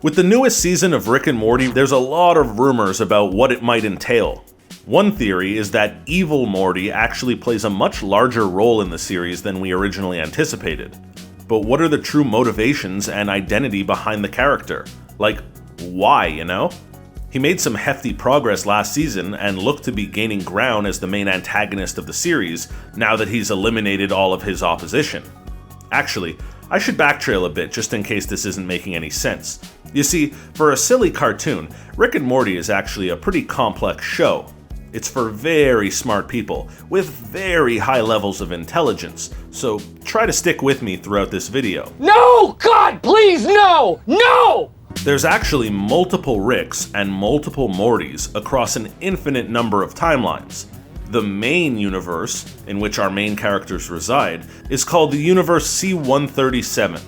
With the newest season of Rick and Morty, there's a lot of rumors about what it might entail. One theory is that Evil Morty actually plays a much larger role in the series than we originally anticipated. But what are the true motivations and identity behind the character? Like, why, you know? He made some hefty progress last season and looked to be gaining ground as the main antagonist of the series now that he's eliminated all of his opposition. Actually, I should backtrail a bit just in case this isn't making any sense. You see, for a silly cartoon, Rick and Morty is actually a pretty complex show. It's for very smart people, with very high levels of intelligence, so try to stick with me throughout this video. No! God, please, no! No! There's actually multiple Ricks and multiple Mortys across an infinite number of timelines. The main universe, in which our main characters reside, is called the Universe C-137.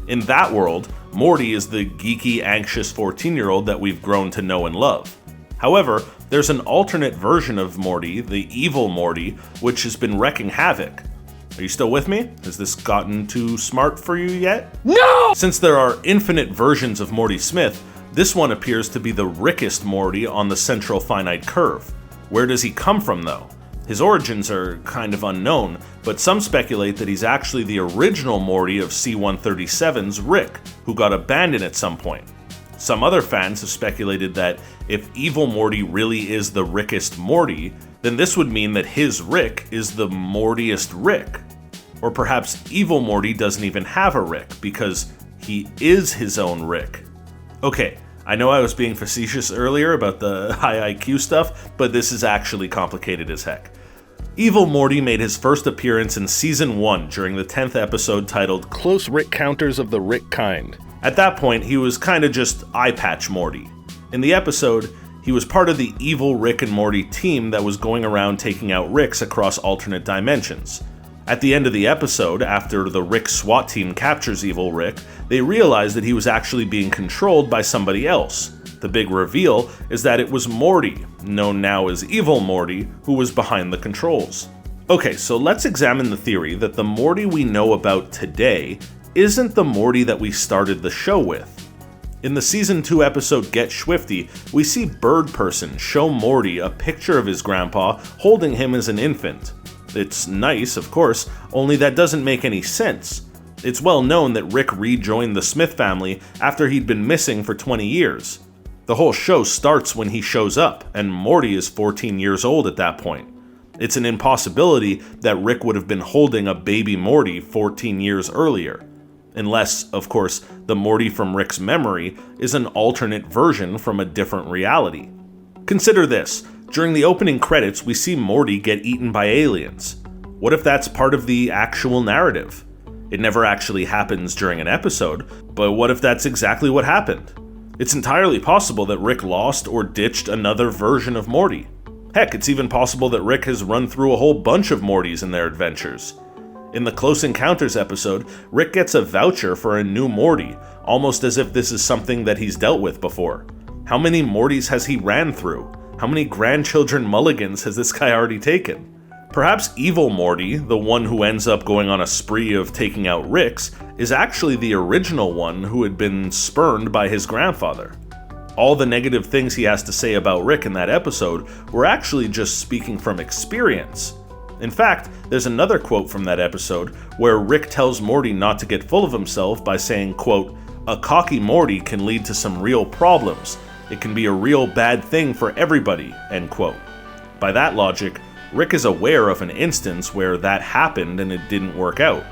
In that world, Morty is the geeky, anxious 14-year-old that we've grown to know and love. However, there's an alternate version of Morty, the Evil Morty, which has been wrecking havoc. Are you still with me? Has this gotten too smart for you yet? No! Since there are infinite versions of Morty Smith, this one appears to be the Rickest Morty on the central finite curve. Where does he come from, though? His origins are kind of unknown, but some speculate that he's actually the original Morty of C-137's Rick, who got abandoned at some point. Some other fans have speculated that if Evil Morty really is the Rickest Morty, then this would mean that his Rick is the Mortiest Rick. Or perhaps Evil Morty doesn't even have a Rick, because he is his own Rick. Okay, I know I was being facetious earlier about the high IQ stuff, but this is actually complicated as heck. Evil Morty made his first appearance in Season 1 during the 10th episode titled Close Rick Counters of the Rick Kind. At that point, he was kinda just Eye Patch Morty. In the episode, he was part of the evil Rick and Morty team that was going around taking out Ricks across alternate dimensions. At the end of the episode, after the Rick SWAT team captures Evil Rick, they realize that he was actually being controlled by somebody else. The big reveal is that it was Morty, known now as Evil Morty, who was behind the controls. Okay, so let's examine the theory that the Morty we know about today isn't the Morty that we started the show with. In the Season 2 episode Get Schwifty, we see Bird Person show Morty a picture of his grandpa holding him as an infant. It's nice, of course, only that doesn't make any sense. It's well known that Rick rejoined the Smith family after he'd been missing for 20 years. The whole show starts when he shows up, and Morty is 14 years old at that point. It's an impossibility that Rick would have been holding a baby Morty 14 years earlier. Unless, of course, the Morty from Rick's memory is an alternate version from a different reality. Consider this. During the opening credits, we see Morty get eaten by aliens. What if that's part of the actual narrative? It never actually happens during an episode, but what if that's exactly what happened? It's entirely possible that Rick lost or ditched another version of Morty. Heck, it's even possible that Rick has run through a whole bunch of Mortys in their adventures. In the Close Encounters episode, Rick gets a voucher for a new Morty, almost as if this is something that he's dealt with before. How many Mortys has he ran through? How many grandchildren mulligans has this guy already taken? Perhaps Evil Morty, the one who ends up going on a spree of taking out Ricks, is actually the original one who had been spurned by his grandfather. All the negative things he has to say about Rick in that episode were actually just speaking from experience. In fact, there's another quote from that episode where Rick tells Morty not to get full of himself by saying, quote, "A cocky Morty can lead to some real problems. It can be a real bad thing for everybody," end quote. By that logic, Rick is aware of an instance where that happened and it didn't work out.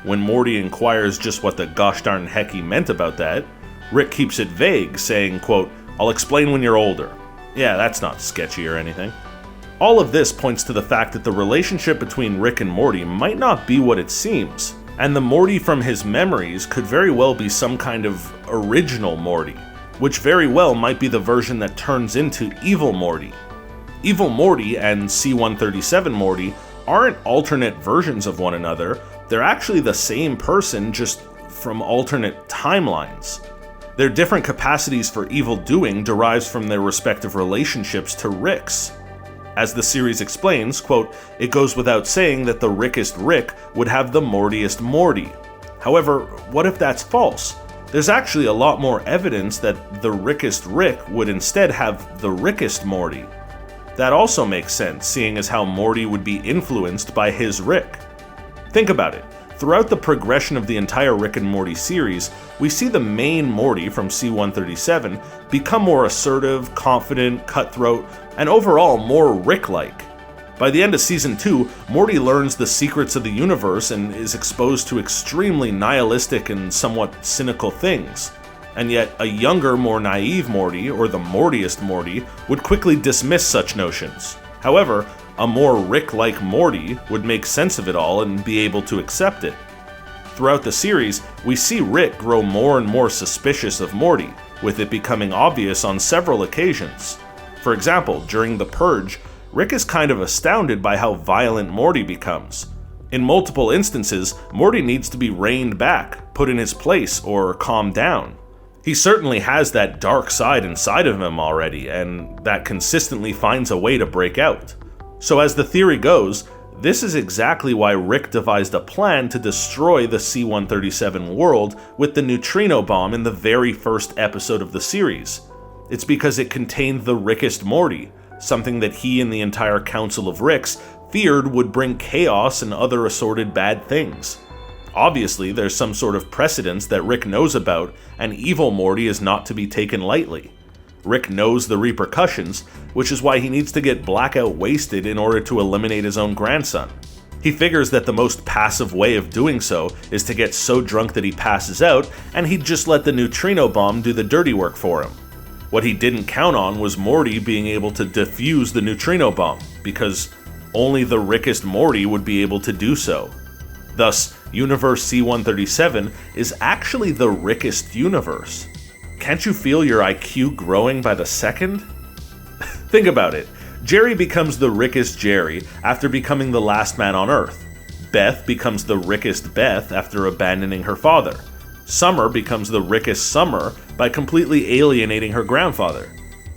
When Morty inquires just what the gosh darn heck he meant about that, Rick keeps it vague, saying, quote, "I'll explain when you're older." Yeah, that's not sketchy or anything. All of this points to the fact that the relationship between Rick and Morty might not be what it seems, and the Morty from his memories could very well be some kind of original Morty, which very well might be the version that turns into Evil Morty. Evil Morty and C-137 Morty aren't alternate versions of one another, they're actually the same person, just from alternate timelines. Their different capacities for evil doing derives from their respective relationships to Rick's. As the series explains, quote, "It goes without saying that the Rickest Rick would have the Mortiest Morty. However, what if that's false? There's actually a lot more evidence that the rickest Rick would instead have the rickest Morty. That also makes sense, seeing as how Morty would be influenced by his Rick. Think about it. Throughout the progression of the entire Rick and Morty series, we see the main Morty from C-137 become more assertive, confident, cutthroat, and overall more Rick-like. By the end of Season 2, Morty learns the secrets of the universe and is exposed to extremely nihilistic and somewhat cynical things. And yet, a younger, more naive Morty, or the Mortiest Morty, would quickly dismiss such notions. However, a more Rick-like Morty would make sense of it all and be able to accept it. Throughout the series, we see Rick grow more and more suspicious of Morty, with it becoming obvious on several occasions. For example, during The Purge, Rick is kind of astounded by how violent Morty becomes. In multiple instances, Morty needs to be reined back, put in his place, or calmed down. He certainly has that dark side inside of him already, and that consistently finds a way to break out. So as the theory goes, this is exactly why Rick devised a plan to destroy the C-137 world with the neutrino bomb in the very first episode of the series. It's because it contained the Rickest Morty, something that he and the entire Council of Ricks feared would bring chaos and other assorted bad things. Obviously, there's some sort of precedence that Rick knows about, and Evil Morty is not to be taken lightly. Rick knows the repercussions, which is why he needs to get blackout wasted in order to eliminate his own grandson. He figures that the most passive way of doing so is to get so drunk that he passes out, and he'd just let the neutrino bomb do the dirty work for him. What he didn't count on was Morty being able to defuse the neutrino bomb, because only the Rickest Morty would be able to do so. Thus, Universe C-137 is actually the Rickest universe. Can't you feel your IQ growing by the second? Think about it. Jerry becomes the Rickest Jerry after becoming the last man on Earth. Beth becomes the Rickest Beth after abandoning her father. Summer becomes the Rickest Summer by completely alienating her grandfather.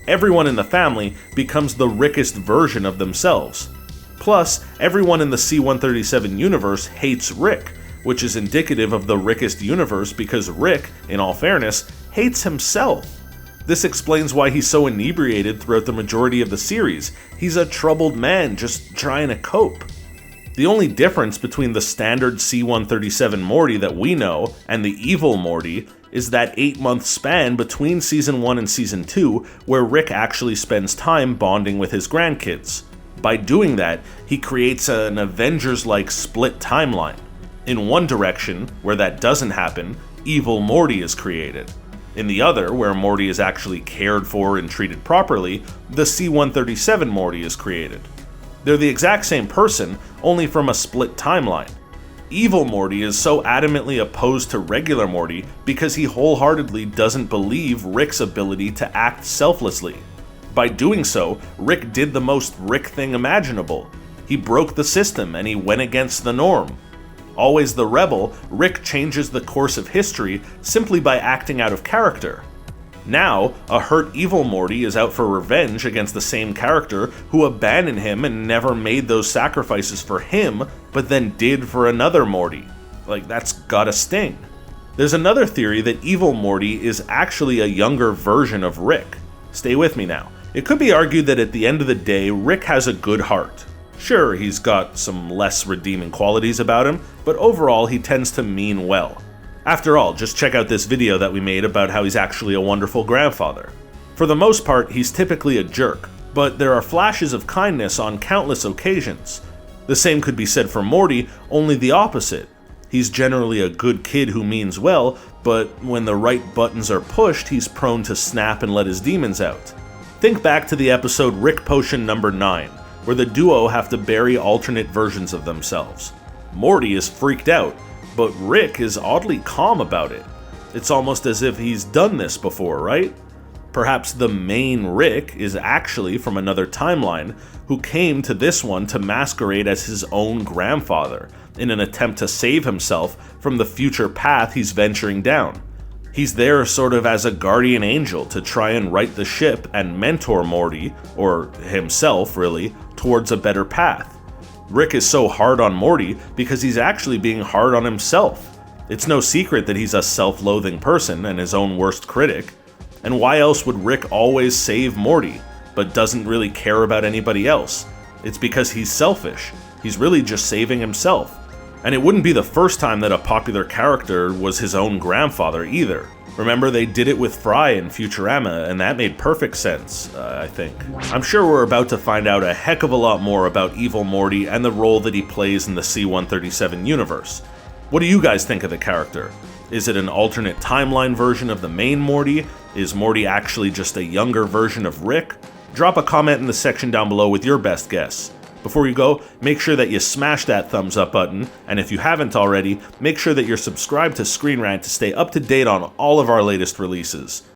Everyone in the family becomes the Rickest version of themselves. Plus, everyone in the C-137 universe hates Rick, which is indicative of the Rickest universe because Rick, in all fairness, hates himself. This explains why he's so inebriated throughout the majority of the series. He's a troubled man just trying to cope. The only difference between the standard C-137 Morty that we know and the Evil Morty is that 8-month span between Season 1 and Season 2 where Rick actually spends time bonding with his grandkids. By doing that, he creates an Avengers-like split timeline. In one direction, where that doesn't happen, Evil Morty is created. In the other, where Morty is actually cared for and treated properly, the C-137 Morty is created. They're the exact same person, only from a split timeline. Evil Morty is so adamantly opposed to regular Morty because he wholeheartedly doesn't believe Rick's ability to act selflessly. By doing so, Rick did the most Rick thing imaginable. He broke the system and he went against the norm. Always the rebel, Rick changes the course of history simply by acting out of character. Now, a hurt Evil Morty is out for revenge against the same character who abandoned him and never made those sacrifices for him, but then did for another Morty. That's gotta sting. There's another theory that Evil Morty is actually a younger version of Rick. Stay with me now. It could be argued that at the end of the day, Rick has a good heart. Sure, he's got some less redeeming qualities about him, but overall he tends to mean well. After all, just check out this video that we made about how he's actually a wonderful grandfather. For the most part, he's typically a jerk, but there are flashes of kindness on countless occasions. The same could be said for Morty, only the opposite. He's generally a good kid who means well, but when the right buttons are pushed, he's prone to snap and let his demons out. Think back to the episode Rick Potion number 9, where the duo have to bury alternate versions of themselves. Morty is freaked out, but Rick is oddly calm about it. It's almost as if he's done this before, right? Perhaps the main Rick is actually from another timeline who came to this one to masquerade as his own grandfather in an attempt to save himself from the future path he's venturing down. He's there sort of as a guardian angel to try and right the ship and mentor Morty, or himself really, towards a better path. Rick is so hard on Morty because he's actually being hard on himself. It's no secret that he's a self-loathing person and his own worst critic. And why else would Rick always save Morty, but doesn't really care about anybody else? It's because he's selfish. He's really just saving himself. And it wouldn't be the first time that a popular character was his own grandfather either. Remember, they did it with Fry in Futurama, and that made perfect sense, I think. I'm sure we're about to find out a heck of a lot more about Evil Morty and the role that he plays in the C-137 universe. What do you guys think of the character? Is it an alternate timeline version of the main Morty? Is Morty actually just a younger version of Rick? Drop a comment in the section down below with your best guess. Before you go, make sure that you smash that thumbs up button, and if you haven't already, make sure that you're subscribed to ScreenRant to stay up to date on all of our latest releases.